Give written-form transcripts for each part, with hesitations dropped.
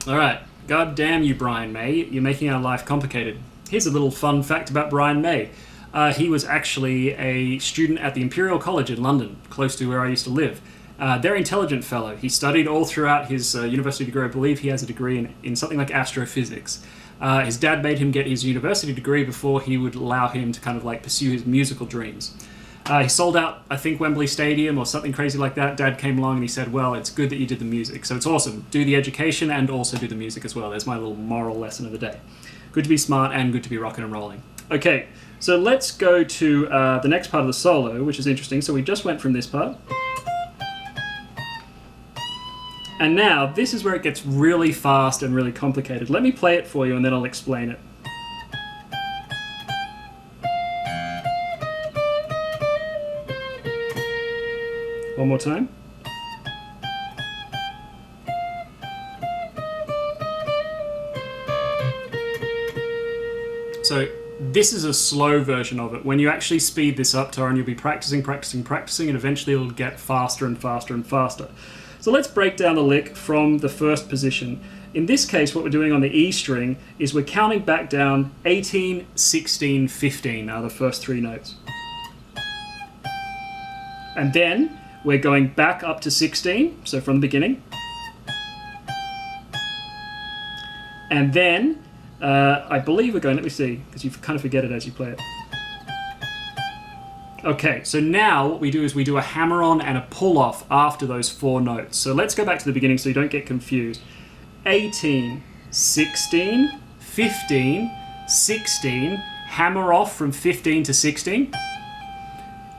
All right. God damn you, Brian May. You're making our life complicated. Here's a little fun fact about Brian May. He was actually a student at the Imperial College in London, close to where I used to live. Very intelligent fellow. He studied all throughout his university degree. I believe he has a degree in something like astrophysics. His dad made him get his university degree before he would allow him to kind of like pursue his musical dreams. He sold out, I think, Wembley Stadium or something crazy like that. Dad came along and he said, well, it's good that you did the music. So it's awesome. Do the education and also do the music as well. There's my little moral lesson of the day. Good to be smart and good to be rocking and rolling. Okay, so let's go to the next part of the solo, which is interesting. So we just went from this part. And now, this is where it gets really fast and really complicated. Let me play it for you and then I'll explain it. One more time. So this is a slow version of it. When you actually speed this up, Torin, you'll be practicing, and eventually it'll get faster and faster and faster. So let's break down the lick from the first position. In this case, what we're doing on the E string is we're counting back down 18, 16, 15 are the first three notes. And then we're going back up to 16, so from the beginning. And then, I believe we're going, let me see, because you kind of forget it as you play it. Okay, so now what we do is we do a hammer-on and a pull-off after those four notes. So let's go back to the beginning so you don't get confused. 18, 16, 15, 16, hammer off from 15 to 16,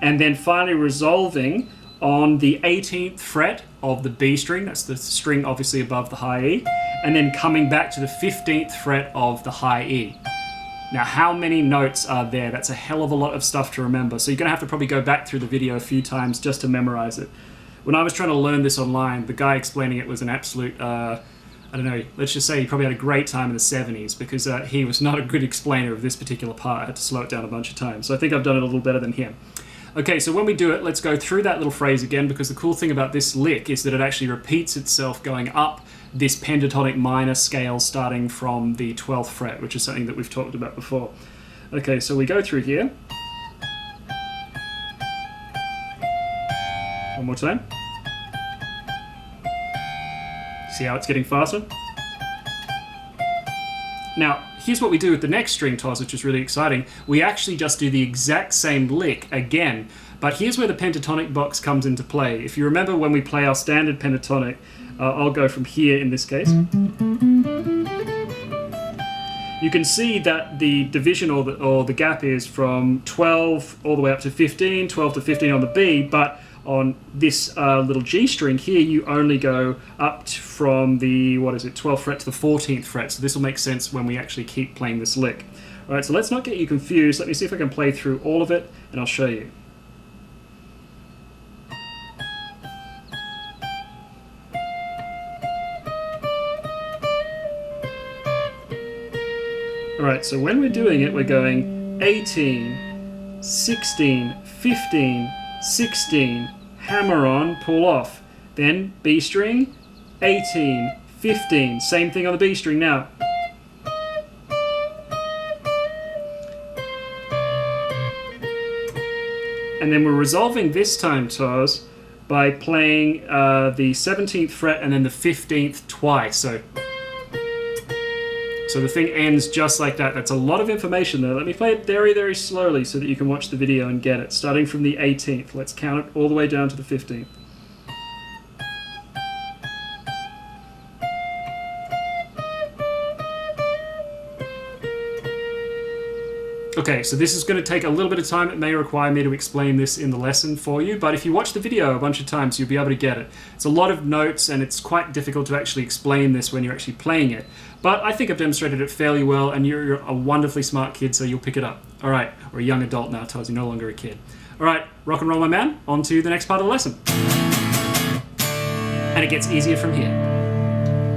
and then finally resolving on the 18th fret of the B string, that's the string obviously above the high E, and then coming back to the 15th fret of the high E. Now, how many notes are there? That's a hell of a lot of stuff to remember, so you're going to have to probably go back through the video a few times just to memorize it. When I was trying to learn this online, the guy explaining it was an absolute, I don't know, let's just say he probably had a great time in the 70s, because he was not a good explainer of this particular part. I had to slow it down a bunch of times, so I think I've done it a little better than him. Okay, so when we do it, let's go through that little phrase again, because the cool thing about this lick is that it actually repeats itself going up this pentatonic minor scale starting from the 12th fret, which is something that we've talked about before. Okay, so we go through here. One more time. See how it's getting faster? Now, here's what we do with the next string toss, which is really exciting. We actually just do the exact same lick again, but here's where the pentatonic box comes into play. If you remember when we play our standard pentatonic, I'll go from here in this case. You can see that the division or the gap is from 12 all the way up to 15, 12 to 15 on the B, but on this little G string here, you only go up from the, 12th fret to the 14th fret. So this will make sense when we actually keep playing this lick. All right, so let's not get you confused. Let me see if I can play through all of it, and I'll show you. All right, so when we're doing it, we're going 18, 16, 15, 16, hammer on, pull off. Then B string, 18, 15, same thing on the B string now. And then we're resolving this time, Taz, by playing the 17th fret and then the 15th twice. So the thing ends just like that. That's a lot of information though. Let me play it very, very slowly so that you can watch the video and get it. Starting from the 18th. Let's count it all the way down to the 15th. Okay, so this is going to take a little bit of time. It may require me to explain this in the lesson for you, but if you watch the video a bunch of times, you'll be able to get it. It's a lot of notes, and it's quite difficult to actually explain this when you're actually playing it. But I think I've demonstrated it fairly well, and you're a wonderfully smart kid, so you'll pick it up. All right, or a young adult now, Taz, you're no longer a kid. All right, rock and roll, my man. On to the next part of the lesson. And it gets easier from here.